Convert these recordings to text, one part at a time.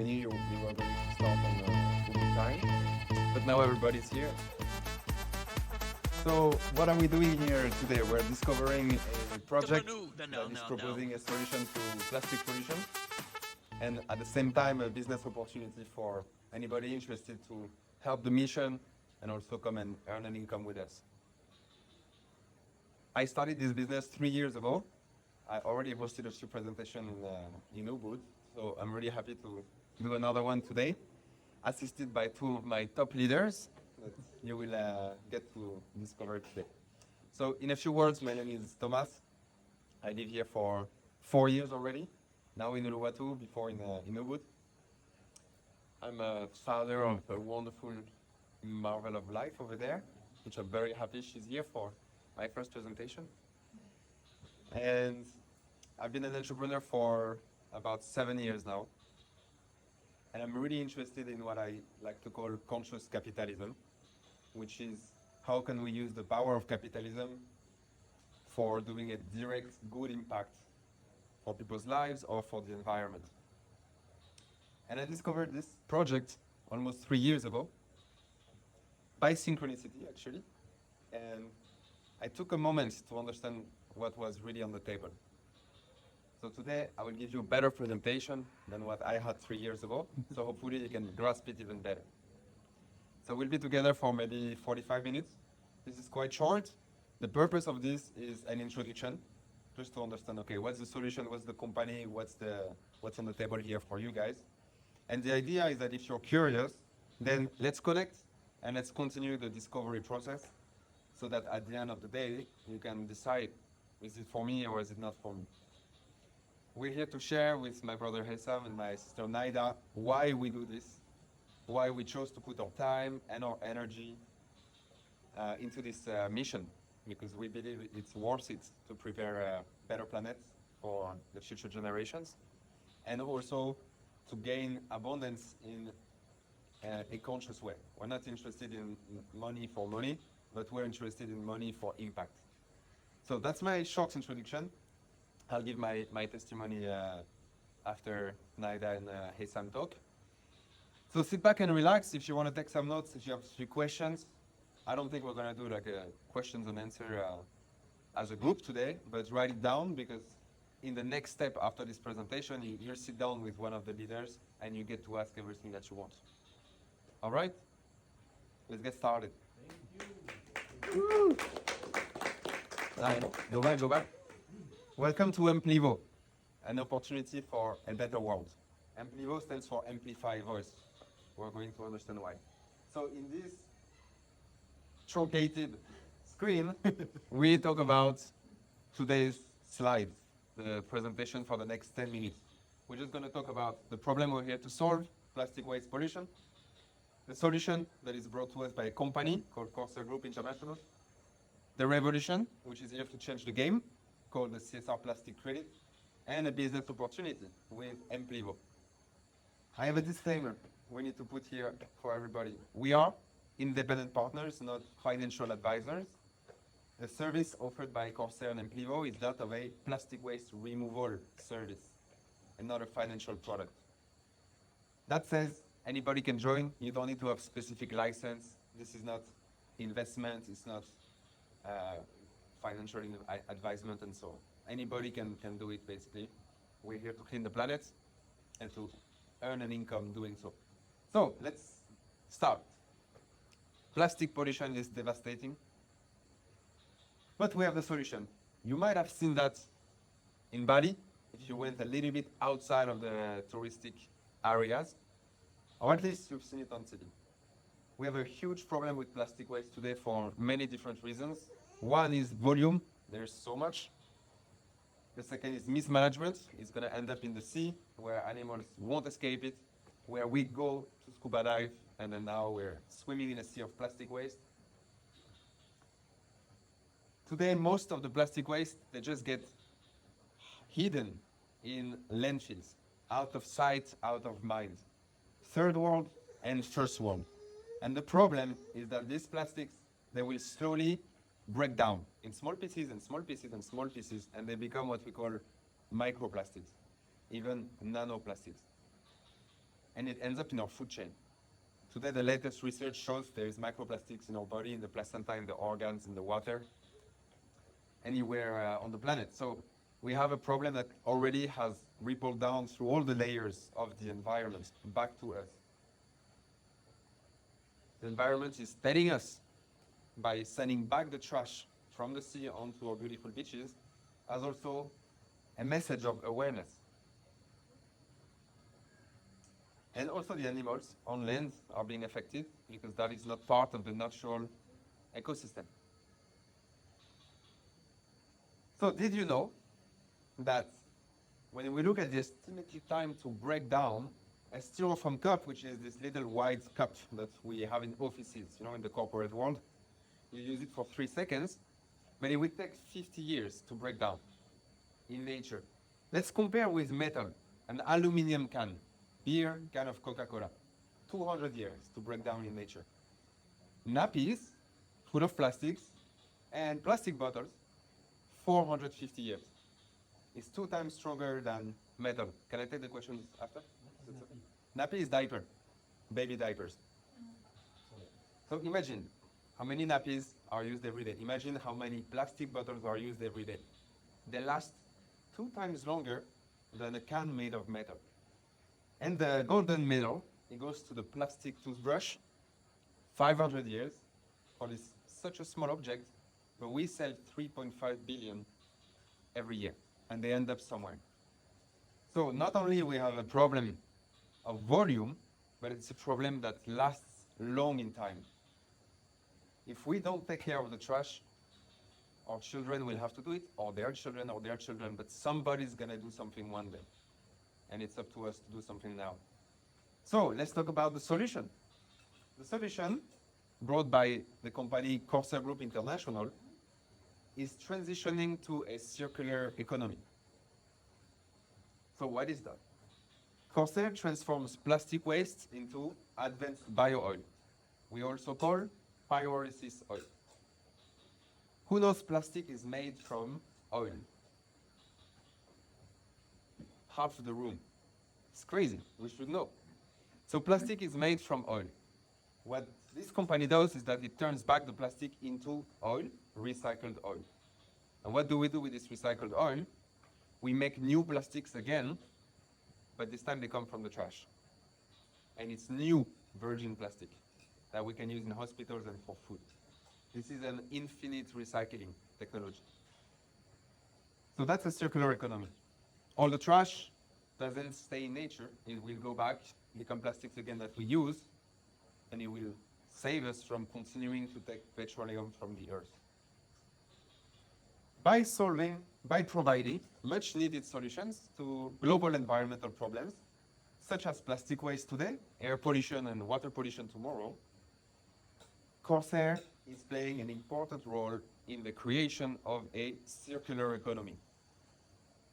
we knew you were going to start on Ubud time, but now everybody's here. So what are we doing here today? We're discovering a project that is proposing a solution to plastic pollution, and at the same time a business opportunity for anybody interested to help the mission and also come and earn an income with us. I started this business 3 years ago. I already hosted a few presentations in Ubud, so I'm really happy to do another one today, assisted by two of my top leaders that you will get to discover today. So in a few words, my name is Thomas. I live here for 4 years already, now in Uluwatu, before in Ubud. I'm a founder of a wonderful marvel of life over there, which I'm very happy she's here for my first presentation. And I've been an entrepreneur for about 7 years now. And I'm really interested in what I like to call conscious capitalism, which is how can we use the power of capitalism for doing a direct good impact for people's lives or for the environment. And I discovered this project almost 3 years ago, by synchronicity actually. And I took a moment to understand what was really on the table. So today I will give you a better presentation than what I had 3 years ago. So hopefully you can grasp it even better. So we'll be together for maybe 45 minutes. This is quite short. The purpose of this is an introduction, just to understand, okay, what's the solution, what's the company, what's on the table here for you guys. And the idea is that if you're curious, then let's connect and let's continue the discovery process so that at the end of the day, you can decide, is it for me or is it not for me? We're here to share with my brother Hayssam and my sister Naida why we do this, why we chose to put our time and our energy into this mission, because we believe it's worth it to prepare a better planet for the future generations, and also to gain abundance in a conscious way. We're not interested in money for money, but we're interested in money for impact. So that's my short introduction. I'll give my testimony after Naida and Hayssam talk. So sit back and relax. If you want to take some notes, if you have a few questions. I don't think we're going to do like a questions and answer as a group today, but write it down, because in the next step after this presentation, you'll sit down with one of the leaders and you get to ask everything that you want. All right? Let's get started. Thank you. Go back. Welcome to Amplivo, an opportunity for a better world. Amplivo stands for Amplify Voice. We're going to understand why. So in this truncated screen, we talk about today's slides, the presentation for the next 10 minutes. We're just going to talk about the problem we're here to solve, plastic waste pollution, the solution that is brought to us by a company called Corsair Group International, the revolution, which is here to change the game, called the CSR Plastic Credit, and a business opportunity with Amplivo. I have a disclaimer we need to put here for everybody. We are independent partners, not financial advisors. The service offered by Corsair and Amplivo is that of a plastic waste removal service and not a financial product. That says anybody can join. You don't need to have specific license. This is not investment. It's not financial advisement and so on. Anybody can do it basically. We're here to clean the planet and to earn an income doing so. So let's start. Plastic pollution is devastating, but we have the solution. You might have seen that in Bali, if you went a little bit outside of the touristic areas, or at least you've seen it on TV. We have a huge problem with plastic waste today for many different reasons. One is volume, there's so much. The second is mismanagement. It's going to end up in the sea where animals won't escape it, where we go to scuba dive, and then now we're swimming in a sea of plastic waste. Today, most of the plastic waste, they just get hidden in landfills, out of sight, out of mind. Third world and first world. And the problem is that these plastics, they will slowly break down in small pieces and small pieces and small pieces, and they become what we call microplastics, even nanoplastics. and it ends up in our food chain. Today, the latest research shows there is microplastics in our body, in the placenta, in the organs, in the water, anywhere on the planet. So we have a problem that already has rippled down through all the layers of the environment back to us. The environment is telling us, by sending back the trash from the sea onto our beautiful beaches, as also a message of awareness. And also the animals on land are being affected because that is not part of the natural ecosystem. So did you know that when we look at the estimated time to break down a styrofoam cup, which is this little white cup that we have in offices, in the corporate world, you use it for 3 seconds, but it will take 50 years to break down in nature. Let's compare with metal, an aluminum can, beer can of Coca-Cola, 200 years to break down in nature. Nappies, full of plastics, and plastic bottles, 450 years. It's 2 times stronger than metal. Can I take the questions after? Nappy is diaper, baby diapers. So imagine how many nappies are used every day. Imagine how many plastic bottles are used every day. They last 2 times longer than a can made of metal. And the golden medal, it goes to the plastic toothbrush, 500 years for this such a small object, but we sell 3.5 billion every year, and they end up somewhere. So not only we have a problem of volume, but it's a problem that lasts long in time. If we don't take care of the trash, our children will have to do it, or their children, but somebody's gonna do something one day. And it's up to us to do something now. So let's talk about the solution. The solution brought by the company Corsair Group International is transitioning to a circular economy. So what is that? Corsair transforms plastic waste into advanced bio-oil. We also call pyrolysis oil. Who knows plastic is made from oil? Half the room. It's crazy, we should know. So plastic is made from oil. What this company does is that it turns back the plastic into oil, recycled oil. And what do we do with this recycled oil? We make new plastics again, but this time they come from the trash. And it's new virgin plastic that we can use in hospitals and for food. This is an infinite recycling technology. So that's a circular economy. All the trash doesn't stay in nature. It will go back, become plastics again that we use, and it will save us from continuing to take petroleum from the earth. By providing much needed solutions to global environmental problems, such as plastic waste today, air pollution and water pollution tomorrow, Corsair is playing an important role in the creation of a circular economy.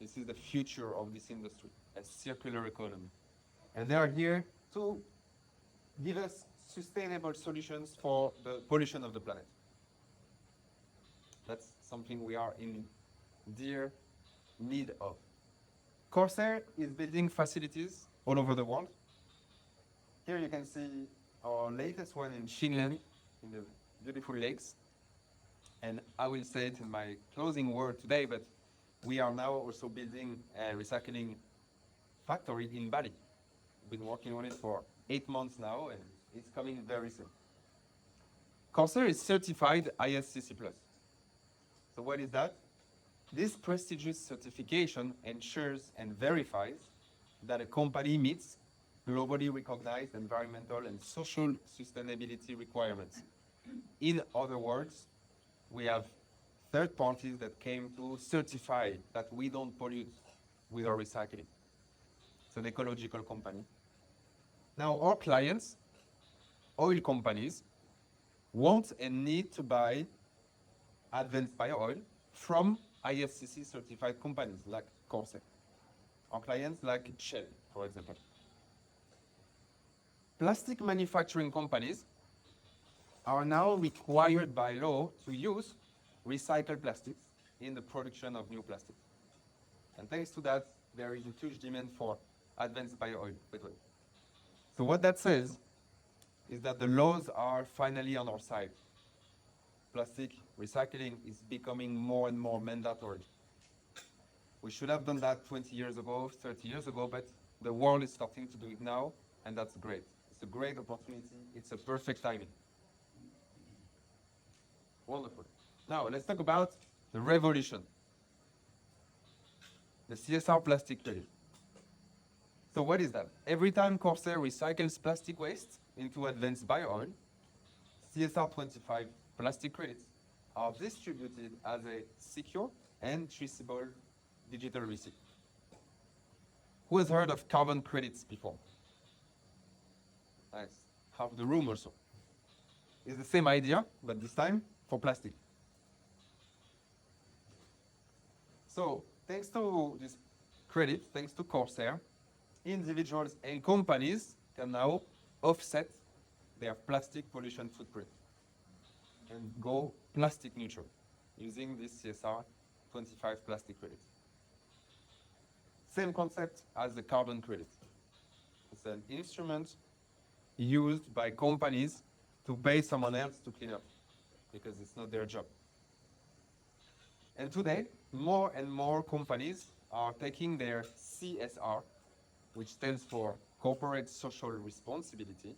This is the future of this industry, a circular economy. And they are here to give us sustainable solutions for the pollution of the planet. That's something we are in dear need of. Corsair is building facilities all over the world. Here you can see our latest one in Finland, in the beautiful lakes. And I will say it in my closing word today, but we are now also building a recycling factory in Bali. We've been working on it for 8 months now, and it's coming very soon. Corsair is certified ISCC+. So what is that? This prestigious certification ensures and verifies that a company meets globally recognized environmental and social sustainability requirements. In other words, we have third parties that came to certify that we don't pollute with our recycling. It's an ecological company. Now, our clients, oil companies, want and need to buy advanced bio-oil from ISCC certified companies like Corsair. Our clients like Shell, for example. Plastic manufacturing companies are now required by law to use recycled plastics in the production of new plastics. And thanks to that, there is a huge demand for advanced bio-oil. So what that says is that the laws are finally on our side. Plastic recycling is becoming more and more mandatory. We should have done that 20 years ago, 30 years ago, but the world is starting to do it now, and that's great. It's a great opportunity. It's a perfect timing. Wonderful. Now, let's talk about the revolution. The CSR plastic credit. So what is that? Every time Corsair recycles plastic waste into advanced bio-oil, CSR25 plastic credits are distributed as a secure and traceable digital receipt. Who has heard of carbon credits before? Nice. Half the room also. It's the same idea, but this time for plastic. So, thanks to this credit, thanks to Corsair, individuals and companies can now offset their plastic pollution footprint and go plastic neutral using this CSR 25 plastic credit. Same concept as the carbon credit. It's an instrument used by companies to pay someone else to clean up because it's not their job. And today, more and more companies are taking their CSR, which stands for Corporate Social Responsibility,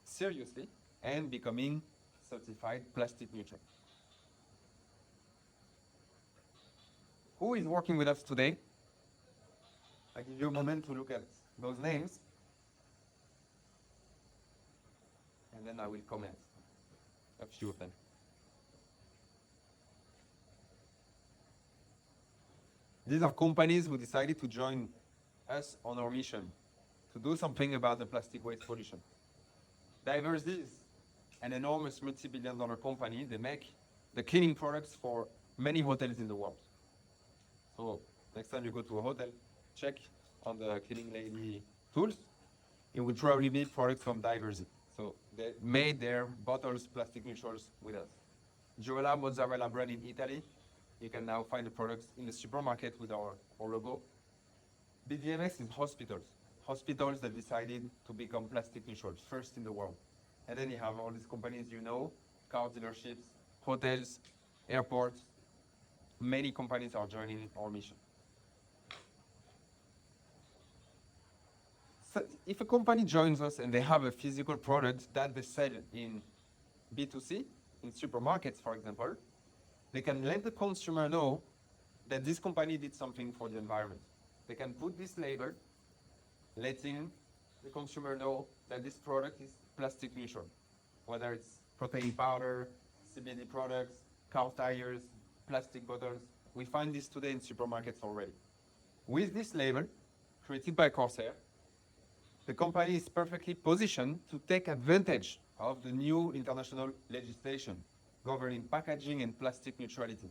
seriously and becoming certified plastic neutral. Who is working with us today? I give you a moment to look at those names, and then I will comment a few of them. These are companies who decided to join us on our mission to do something about the plastic waste pollution. Diversey is an enormous multi-billion-dollar company. They make the cleaning products for many hotels in the world. So next time you go to a hotel, check on the cleaning lady tools. It will probably be products from Diversey. So they made their bottles plastic neutrals with us. Giola mozzarella brand in Italy. You can now find the products in the supermarket with our logo. BDMX is hospitals. Hospitals that decided to become plastic neutral, first in the world. And then you have all these companies you know, car dealerships, hotels, airports. Many companies are joining our mission. So if a company joins us and they have a physical product that they sell in B2C, in supermarkets, for example, they can let the consumer know that this company did something for the environment. They can put this label, letting the consumer know that this product is plastic neutral, whether it's protein powder, CBD products, car tires, plastic bottles. We find this today in supermarkets already. With this label, created by Corsair, the company is perfectly positioned to take advantage of the new international legislation governing packaging and plastic neutrality.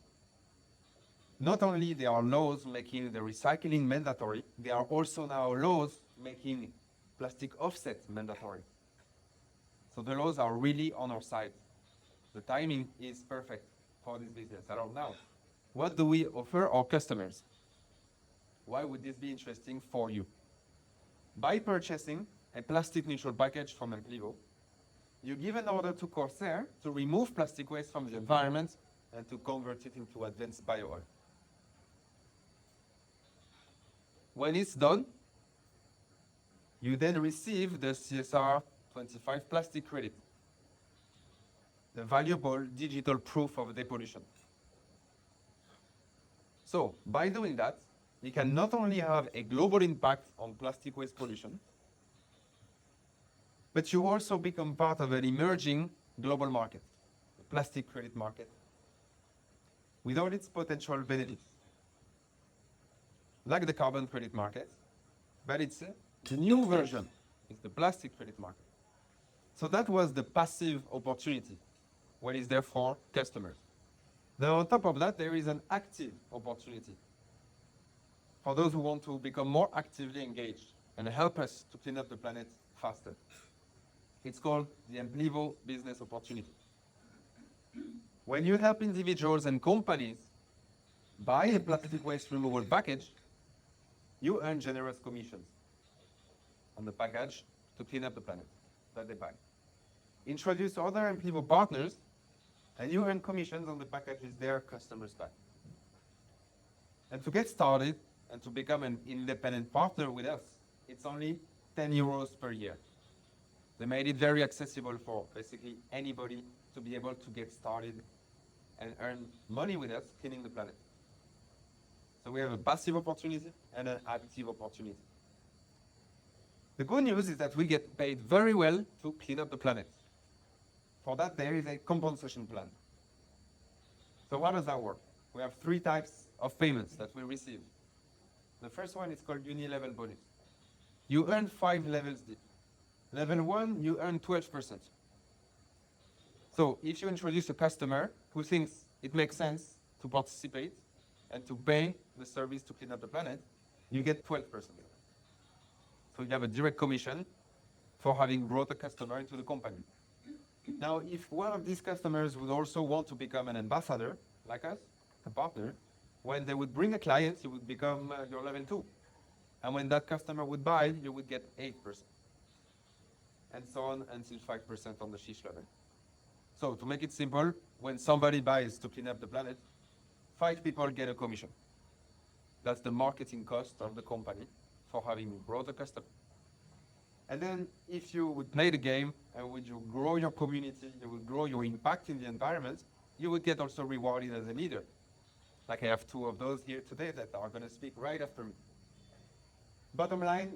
Not only there are laws making the recycling mandatory, there are also now laws making plastic offset mandatory. So the laws are really on our side. The timing is perfect for this business. I don't know. What do we offer our customers? Why would this be interesting for you? By purchasing a plastic neutral package from Amplivo, you give an order to Corsair to remove plastic waste from the environment and to convert it into advanced bio-oil. When it's done, you then receive the CSR 25 plastic credit, the valuable digital proof of depollution. So, by doing that, you can not only have a global impact on plastic waste pollution, but you also become part of an emerging global market, the plastic credit market, with all its potential benefits, like the carbon credit market, but it's the new version, it's the plastic credit market. So that was the passive opportunity, what is there for customers. Then on top of that, there is an active opportunity for those who want to become more actively engaged and help us to clean up the planet faster. It's called the Amplivo business opportunity. When you help individuals and companies buy a plastic waste removal package, you earn generous commissions on the package to clean up the planet that they buy. Introduce other Amplivo partners, and you earn commissions on the packages their customers buy. And to get started and to become an independent partner with us, it's only 10 euros per year. They made it very accessible for basically anybody to be able to get started and earn money with us cleaning the planet. So we have a passive opportunity and an active opportunity. The good news is that we get paid very well to clean up the planet. For that, there is a compensation plan. So how does that work? We have 3 types of payments that we receive. The first one is called uni-level bonus. You earn 5 levels deep. Level 1, you earn 12%. So if you introduce a customer who thinks it makes sense to participate and to pay the service to clean up the planet, you get 12%. So you have a direct commission for having brought a customer into the company. Now, if one of these customers would also want to become an ambassador, like us, a partner, when they would bring a client, you would become your level 2. And when that customer would buy, you would get 8%. And so on until 5% on the shish level. So to make it simple, when somebody buys to clean up the planet, 5 people get a commission. That's the marketing cost of the company for having brought a customer. And then if you would play the game and would you grow your community, you would grow your impact in the environment, you would get also rewarded as a leader. Like I have 2 of those here today that are going to speak right after me. Bottom line,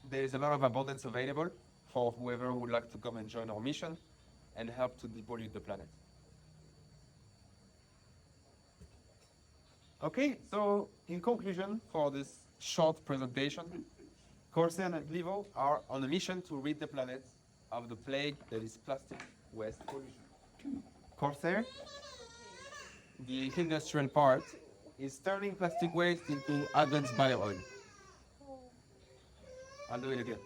there is a lot of abundance available for whoever would like to come and join our mission and help to depollute the planet. Okay, so in conclusion for this short presentation, Corsair and Amplivo are on a mission to rid the planet of the plague that is plastic waste pollution. Corsair, the industrial part, is turning plastic waste into advanced bio-oil. I'll do it again.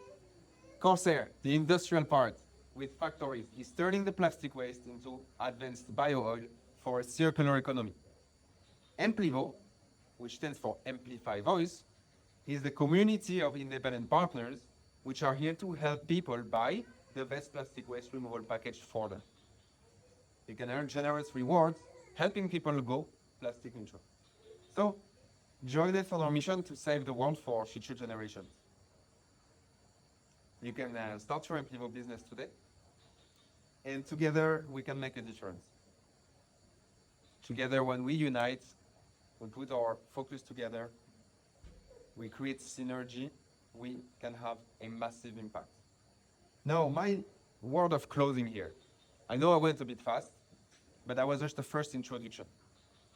Corsair, the industrial part, with factories, is turning the plastic waste into advanced bio-oil for a circular economy. Amplivo, which stands for Amplify Voice, is the community of independent partners which are here to help people buy the best plastic waste removal package for them. You can earn generous rewards helping people go plastic neutral. So, join us on our mission to save the world for future generations. You can start your Amplivo business today, and together we can make a difference. Together, when we unite, we put our focus together, we create synergy, we can have a massive impact. Now, my word of closing here. I know I went a bit fast, but that was just the first introduction.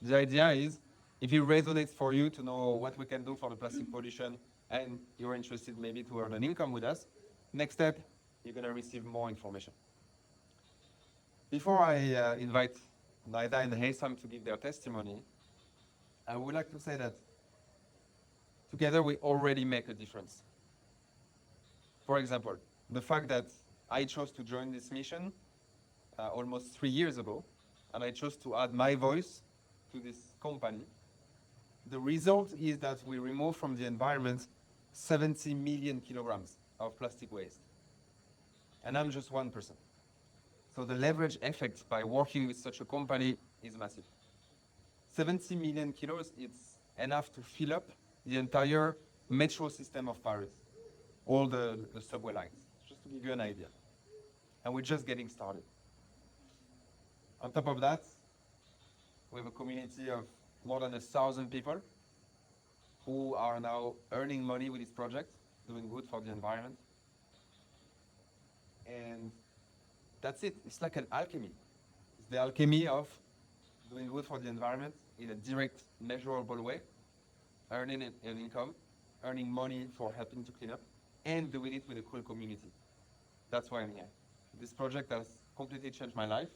The idea is, if it resonates for you to know what we can do for the plastic pollution, and you're interested maybe to earn an income with us, next step, you're going to receive more information. Before I invite Naida and Hayssam to give their testimony, I would like to say that together we already make a difference. For example, the fact that I chose to join this mission almost 3 years ago, and I chose to add my voice to this company, the result is that we remove from the environment 70 million kilograms of plastic waste. And I'm just 1%. So the leverage effect by working with such a company is massive. 70 million kilos, it's enough to fill up the entire metro system of Paris, all the subway lines, just to give you an idea. And we're just getting started. On top of that, we have a community of more than 1,000 people who are now earning money with this project, doing good for the environment. And that's it. It's like an alchemy. It's the alchemy of doing good for the environment in a direct, measurable way, earning an income, earning money for helping to clean up, and doing it with a cool community. That's why I'm here. This project has completely changed my life,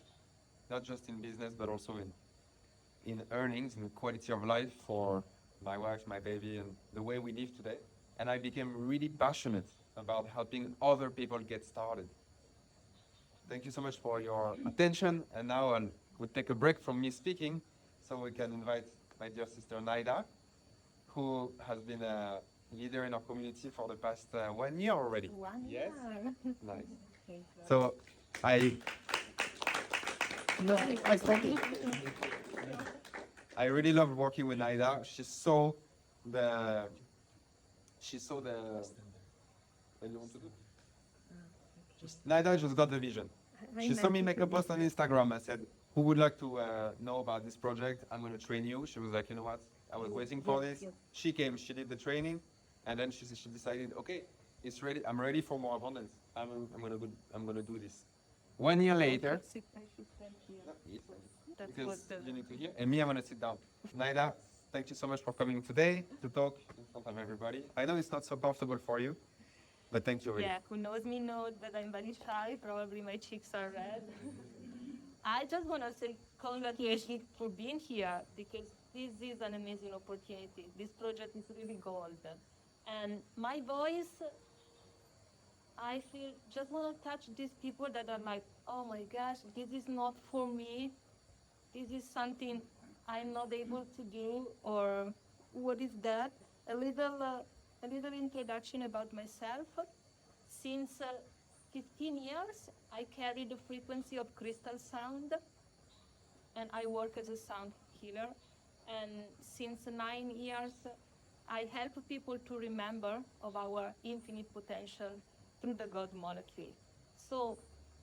not just in business, but also in earnings, in the quality of life for my wife, my baby, and the way we live today. And I became really passionate about helping other people get started. Thank you so much for your attention. And now we'll take a break from me speaking so we can invite my dear sister Naida, who has been leader in our community for the past 1 year already. 1 Yes? year. Nice. Thank you. So I really love working with Naida. She saw the. What do you want to do? Naida just got the vision. She saw me make a post on Instagram. I said, "Who would like to know about this project? I'm going to train you." She was like, "You know what? I was waiting for this." Yes. She came. She did the training, and then she decided, "Okay, it's ready. I'm ready for more abundance. I'm gonna do this." 1 year later. That's Because what you need to hear. And me, I'm gonna sit down. Naida, thank you so much for coming today to talk in front of everybody. I know it's not so comfortable for you, but thank you. Really. Yeah, who knows me knows that I'm very shy. Probably my cheeks are red. I just want to say congratulations for being here because this is an amazing opportunity. This project is really gold. And my voice, I feel, just want to touch these people that are like, oh my gosh, this is not for me. This is something I'm not able to do, or what is that? A little introduction about myself. Since 15 years, I carry the frequency of crystal sound, and I work as a sound healer. And since 9 years, I help people to remember of our infinite potential through the God molecule. So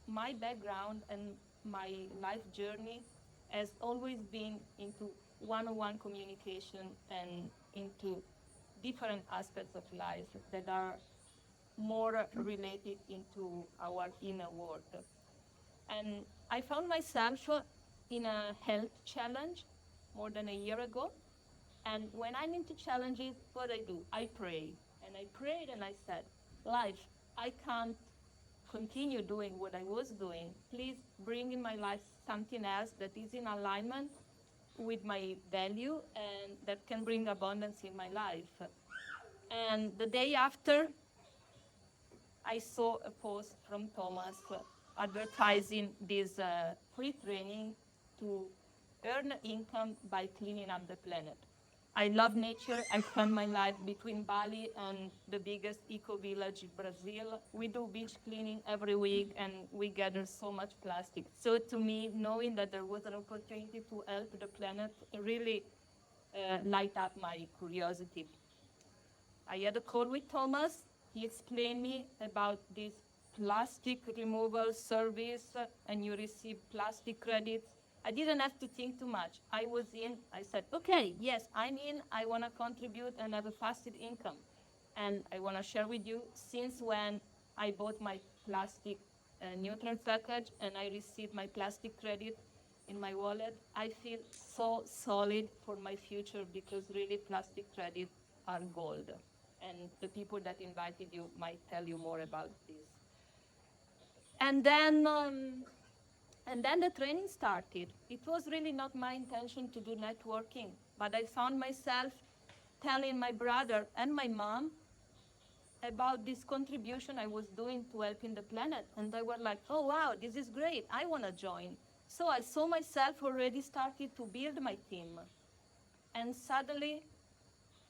my background and my life journey has always been into one-on-one communication and into different aspects of life that are more related into our inner world. And I found myself in a health challenge more than a year ago. And when I'm into challenges, what I do, I pray. And I prayed and I said, life, I can't continue doing what I was doing. Please bring in my life something else that is in alignment with my value and that can bring abundance in my life. And the day after, I saw a post from Thomas advertising this free training to earn income by cleaning up the planet. I love nature. I spend my life between Bali and the biggest eco village in Brazil. We do beach cleaning every week and we gather so much plastic. So to me, knowing that there was an opportunity to help the planet really light up my curiosity. I had a call with Thomas. He explained me about this plastic removal service and you receive plastic credits. I didn't have to think too much. I was in, I said, okay, yes, I'm in. I want to contribute and have a passive income. And I want to share with you, since when I bought my plastic neutral package and I received my plastic credit in my wallet, I feel so solid for my future because really plastic credits are gold. And the people that invited you might tell you more about this. And then the training started. It was really not my intention to do networking, but I found myself telling my brother and my mom about this contribution I was doing to helping the planet. And they were like, oh, wow, this is great. I want to join. So I saw myself already started to build my team. And suddenly,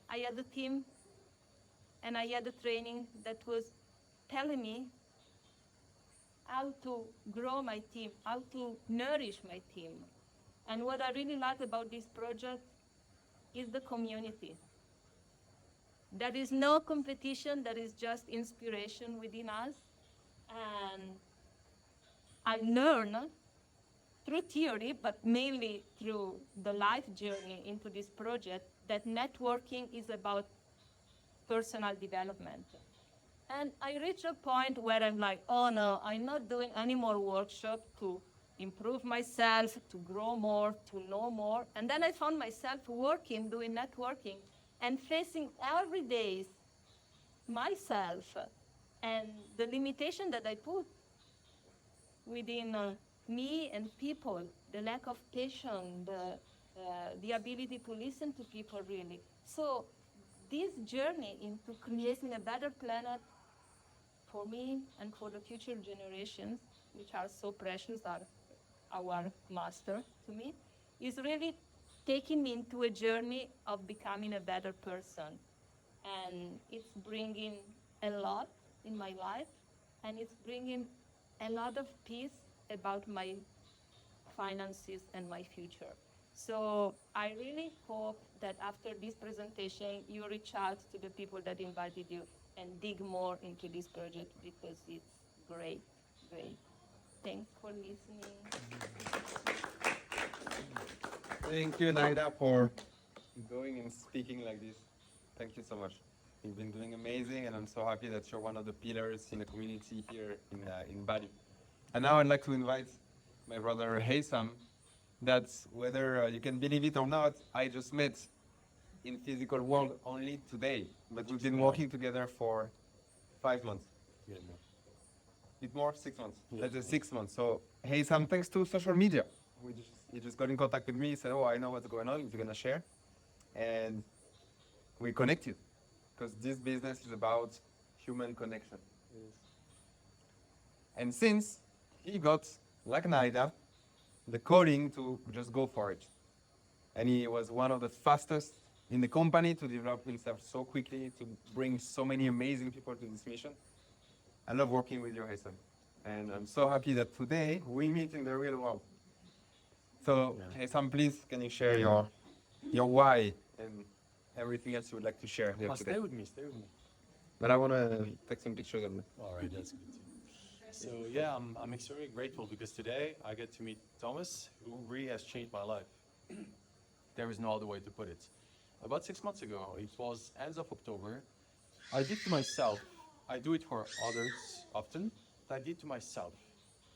I had a team and I had a training that was telling me how to grow my team, how to nourish my team. And what I really like about this project is the community. There is no competition, there is just inspiration within us. And I learn through theory, but mainly through the life journey into this project, that networking is about personal development. And I reached a point where I'm like, oh no, I'm not doing any more workshop to improve myself, to grow more, to know more. And then I found myself working, doing networking, and facing every day myself and the limitation that I put within me and people, the lack of patience, the ability to listen to people really. So this journey into creating a better planet for me and for the future generations, which are so precious, are our master to me, is really taking me into a journey of becoming a better person. and it's bringing a lot in my life, and it's bringing a lot of peace about my finances and my future. So I really hope that after this presentation, you reach out to the people that invited you and dig more into this project because it's great, great. Thanks for listening. Thank you, Naida, for going and speaking like this. Thank you so much. You've been doing amazing, and I'm so happy that you're one of the pillars in the community here in Bali. And now I'd like to invite my brother Hayssam. That's whether you can believe it or not, I just met in physical world only today, but we've been working together for 5 months. Bit more, 6 months. That's 6 months. So Hayssam, thanks to social media, he just got in contact with me. He said, "Oh, I know what's going on. We're gonna share," and we connected because this business is about human connection. And since he got, like Naida, the calling to just go for it. And he was one of the fastest in the company to develop himself so quickly, to bring so many amazing people to this mission. I love working with you, Hayssam. And I'm so happy that today we meet in the real world. So, Hayssam, please, can you share your why and everything else you would like to share here today? Stay with me, stay with me. But I want to take some pictures of me. All right, that's good too. So yeah, I'm extremely grateful because today I get to meet Thomas, who really has changed my life. There is no other way to put it. About 6 months ago, it was end of October, I did to myself, I do it for others often, but I did to myself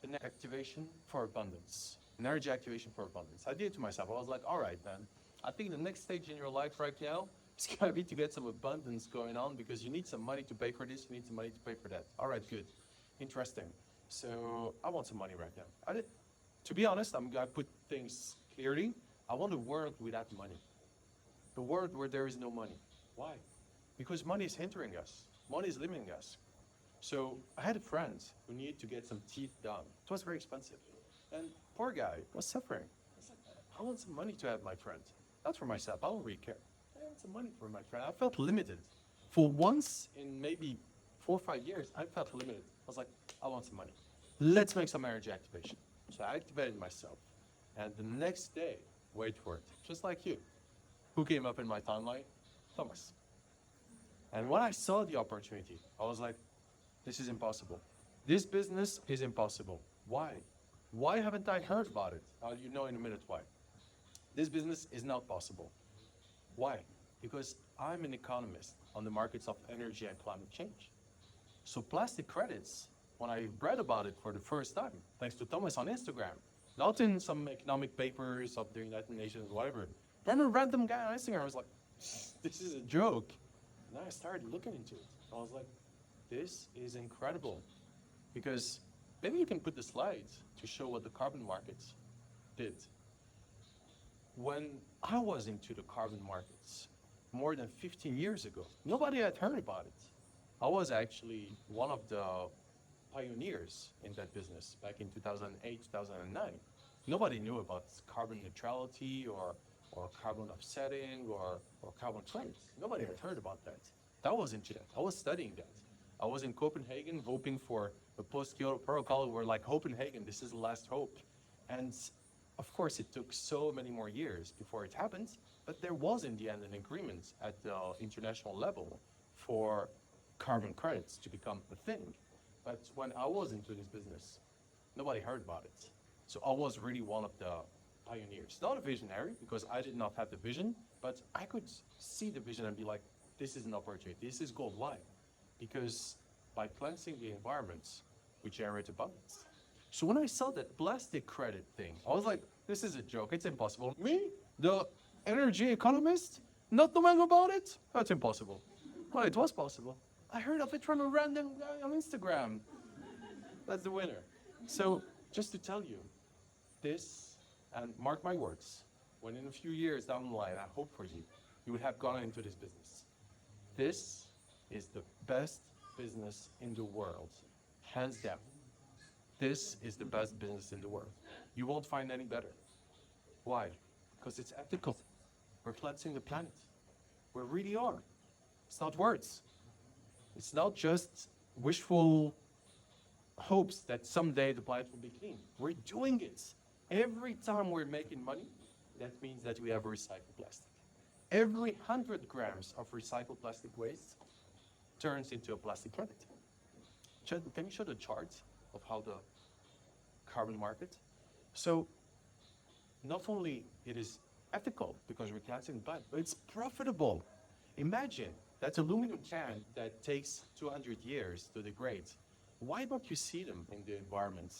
an activation for abundance, an energy activation for abundance. I did it to myself. I was like, all right, man, I think the next stage in your life right now is gonna be to get some abundance going on because you need some money to pay for this, you need some money to pay for that. All right, good. Interesting. So I want some money right now. To be honest, I put things clearly. I want a world without money. The world where there is no money. Why? Because money is hindering us. Money is limiting us. So I had a friend who needed to get some teeth done. It was very expensive. And poor guy was suffering. I said, I want some money to have my friend. Not for myself, I don't really care. I want some money for my friend. I felt limited. For once in maybe 4 or 5 years, I felt limited. I was like, I want some money. Let's make some energy activation. So I activated myself. And the next day, wait for it, just like you. Who came up in my timeline? Thomas. And when I saw the opportunity, I was like, this is impossible. This business is impossible. Why? Why haven't I heard about it? You know in a minute why. This business is not possible. Why? Because I'm an economist on the markets of energy and climate change. So plastic credits, when I read about it for the first time, thanks to Thomas on Instagram, not in some economic papers of the United Nations, whatever, then a random guy on Instagram was like, this is a joke. And then I started looking into it. I was like, this is incredible. Because maybe you can put the slides to show what the carbon markets did. When I was into the carbon markets more than 15 years ago, nobody had heard about it. I was actually one of the pioneers in that business back in 2008, 2009. Nobody knew about carbon neutrality or carbon offsetting or carbon credits. Nobody had heard about that. That was in Chile. I was studying that. I was in Copenhagen hoping for a post-Kyoto protocol. We're like, Copenhagen, this is the last hope. And of course, it took so many more years before it happened, but there was in the end an agreement at the international level for carbon credits to become a thing. But when I was into this business, nobody heard about it. So I was really one of the pioneers. Not a visionary, because I did not have the vision, but I could see the vision and be like, this is an opportunity, this is gold. Why? Because by cleansing the environment, we generate abundance. So when I saw that plastic credit thing, I was like, this is a joke, it's impossible. Me, the energy economist, not knowing about it? That's impossible. Well, it was possible. I heard of it from a random guy on Instagram. That's the winner. So just to tell you, this, and mark my words, when in a few years down the line, I hope for you, you would have gone into this business. This is the best business in the world, hands down. This is the best business in the world. You won't find any better. Why? Because it's ethical. We're cleansing the planet. We really are. It's not words. It's not just wishful hopes that someday the planet will be clean. We're doing it. Every time we're making money, that means that we have recycled plastic. Every 100 grams of recycled plastic waste turns into a plastic credit. Can you show the chart of how the carbon market? So not only it is ethical because we're canceling bad, but it's profitable. Imagine that aluminum can that takes 200 years to degrade. Why don't you see them in the environment?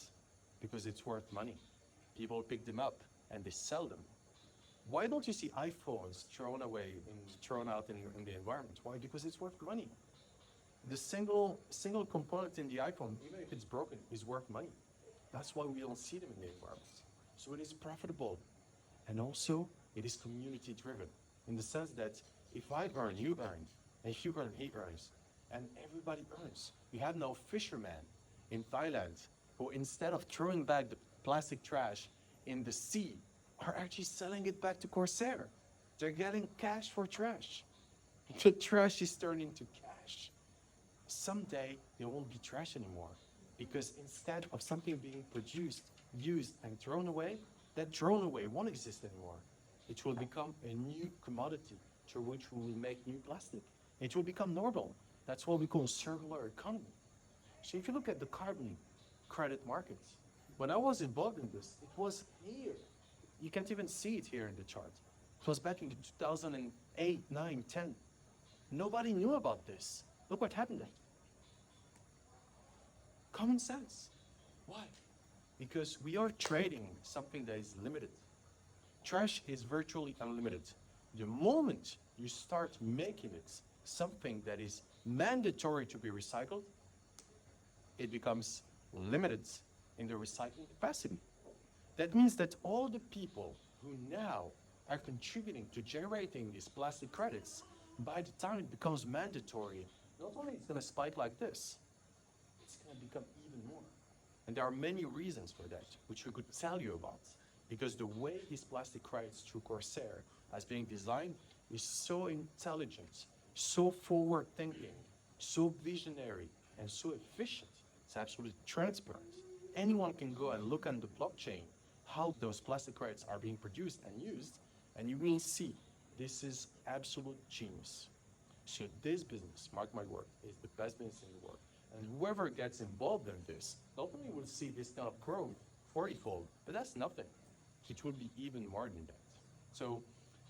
Because it's worth money. People pick them up and they sell them. Why don't you see iPhones thrown away and thrown out in the environment? Why? Because it's worth money. The single component in the iPhone, even if it's broken, is worth money. That's why we don't see them in the environment. So it is profitable. And also, it is community driven in the sense that if I earn, you earn. And if you earn, he earns. And everybody earns. We have now fishermen in Thailand who, instead of throwing back the plastic trash in the sea, are actually selling it back to Corsair. They're getting cash for trash. The trash is turned into cash. Someday, there won't be trash anymore. Because instead of something being produced, used, and thrown away, that thrown away won't exist anymore. It will become a new commodity through which we will make new plastic. It will become normal. That's what we call circular economy. So if you look at the carbon credit markets, when I was involved in this, it was here. You can't even see it here in the chart. It was back in 2008, 9, 10. Nobody knew about this. Look what happened then. Common sense. Why? Because we are trading something that is limited. Trash is virtually unlimited. The moment you start making it something that is mandatory to be recycled, it becomes limited in the recycling capacity. That means that all the people who now are contributing to generating these plastic credits, by the time it becomes mandatory, not only it's going to spike like this, it's going to become even more. And there are many reasons for that, which we could tell you about. Because the way these plastic credits through Corsair as being designed is so intelligent, so forward-thinking, so visionary, and so efficient. It's absolutely transparent. Anyone can go and look on the blockchain how those plastic credits are being produced and used, and you will see this is absolute genius. So this business, mark my word, is the best business in the world. And whoever gets involved in this, not only will see this kind of growth 40-fold, but that's nothing. It will be even more than that. So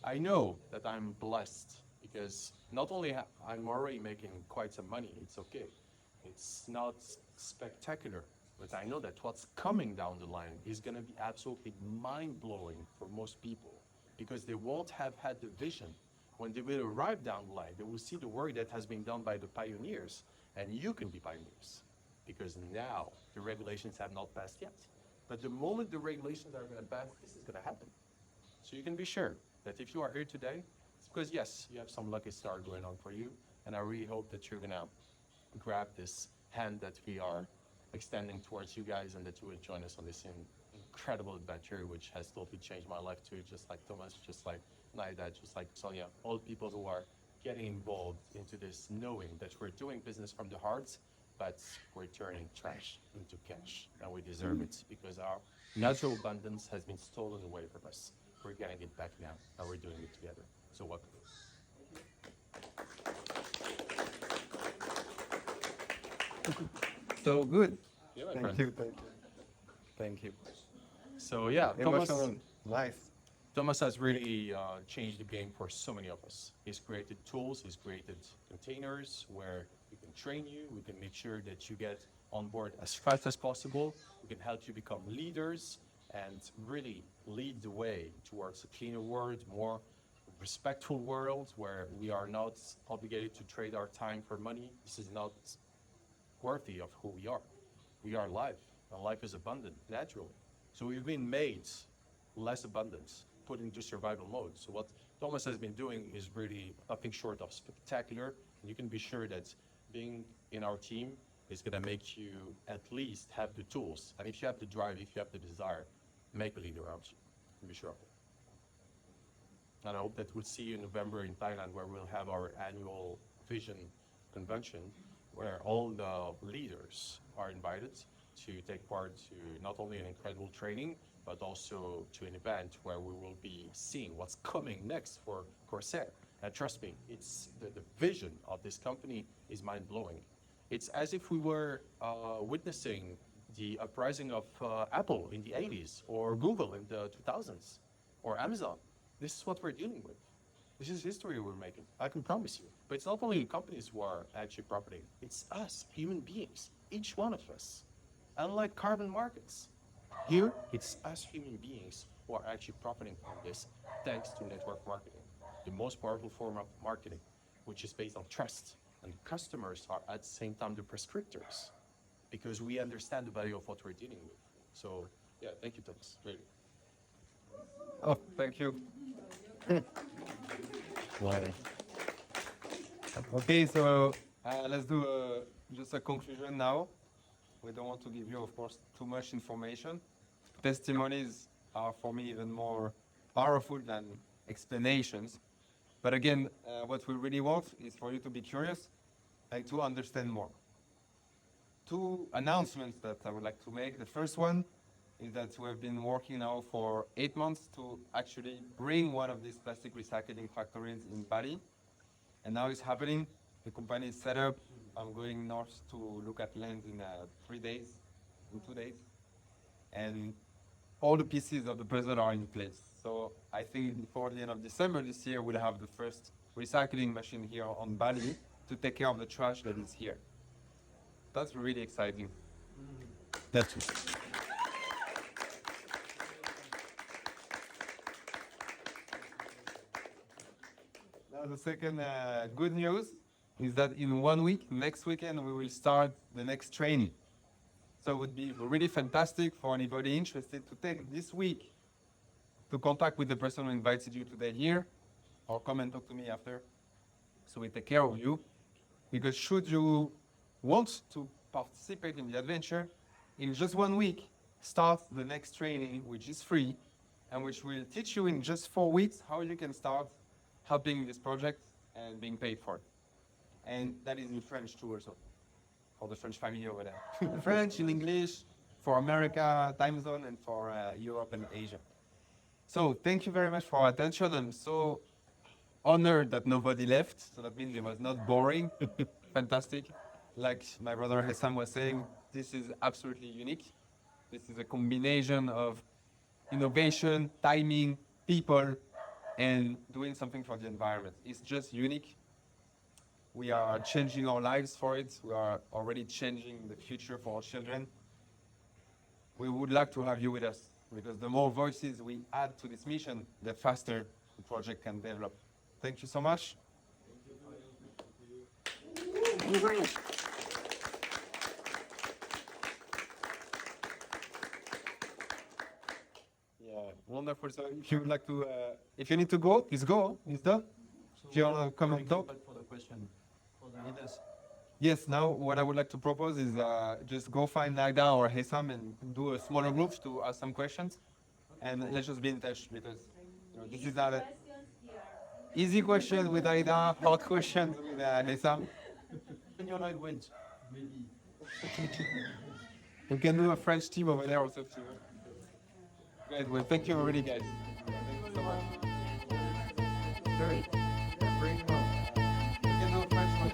I know that I'm blessed because not only I'm already making quite some money, it's okay. It's not spectacular, but I know that what's coming down the line is going to be absolutely mind-blowing for most people because they won't have had the vision. When they will arrive down the line, they will see the work that has been done by the pioneers, and you can be pioneers because now the regulations have not passed yet. But the moment the regulations are going to pass, this is going to happen. So you can be sure that if you are here today, it's because yes, you have some lucky star going on for you, and I really hope that you're going to grab this hand that we are extending towards you guys and that you will join us on this incredible adventure, which has totally changed my life too, just like Thomas, just like Naida, just like Sonia, all people who are getting involved into this, knowing that we're doing business from the heart, but we're turning trash into cash, and we deserve it because our natural abundance has been stolen away from us. We're getting it back now, and we're doing it together. So welcome. So good. Yeah, my Thank friend. you. Thank you. So yeah, Emotional. Nice. Thomas has really changed the game for so many of us. He's created tools, he's created containers where we can train you, we can make sure that you get on board as fast as possible, we can help you become leaders and really lead the way towards a cleaner world, more respectful world where we are not obligated to trade our time for money. This is not worthy of who we are. We are life, and life is abundant, naturally. So we've been made less abundant, put into survival mode. So what Thomas has been doing is really nothing short of spectacular. And you can be sure that being in our team is going to make you at least have the tools. And if you have the drive, if you have the desire, make a leader out of you. You can be sure of it. And I hope that we'll see you in November in Thailand, where we'll have our annual vision convention where all the leaders are invited to take part to not only an incredible training, but also to an event where we will be seeing what's coming next for Corsair. And trust me, it's the vision of this company is mind-blowing. It's as if we were witnessing the uprising of Apple in the 80s, or Google in the 2000s, or Amazon. This is what we're dealing with. This is history we're making, I can promise you. But it's not only companies who are actually profiting, it's us, human beings, each one of us. Unlike carbon markets, here it's us human beings who are actually profiting from this thanks to network marketing, the most powerful form of marketing, which is based on trust. And customers are at the same time the prescriptors, because we understand the value of what we're dealing with. So yeah, thank you, Thomas. Really. Oh, thank you. Okay, so let's do just a conclusion now. We don't want to give you, of course, too much information. Testimonies are, for me, even more powerful than explanations. But again, what we really want is for you to be curious, like to understand more. Two announcements that I would like to make. The first one is that we have been working now for 8 months to actually bring one of these plastic recycling factories in Bali. And now it's happening. The company is set up. I'm going north to look at land in 2 days. And all the pieces of the puzzle are in place. So I think before the end of December this year, we'll have the first recycling machine here on Bali to take care of the trash that is here. That's really exciting. That's it. Now the second good news is that in 1 week, next weekend, we will start the next training. So it would be really fantastic for anybody interested to take this week to contact with the person who invited you today here, or come and talk to me after. So we take care of you. Because should you want to participate in the adventure, in just 1 week, start the next training, which is free, and which will teach you in just 4 weeks how you can start helping this project and being paid for it. And that is in French too also, for the French family over there. French, in English, for America, time zone, and for Europe and Asia. So thank you very much for your attention. I'm so honored that nobody left, so that means it was not boring. Fantastic. Like my brother Hayssam was saying, this is absolutely unique. This is a combination of innovation, timing, people, and doing something for the environment. It's just unique. We are changing our lives for it. We are already changing the future for our children. We would like to have you with us, because the more voices we add to this mission, the faster the project can develop. Thank you so much. Yeah, wonderful. So if you would like to, if you need to go, please go. It's done. If you want to come and talk. For the question, for the leaders. Yes, now what I would like to propose is just go find Naida or Hayssam and do a smaller group to ask some questions. And let's just be in touch, because this is not an easy question with Naida, hard questions with Hayssam. When your night wins, maybe. We can do a French team over there also too. Great, well thank you already guys. Thank you so much. Very well. We can do a French one.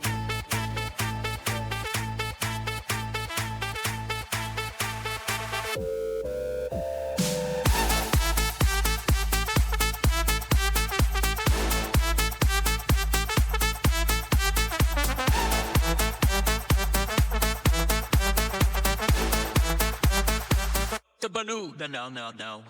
The Banu, the now.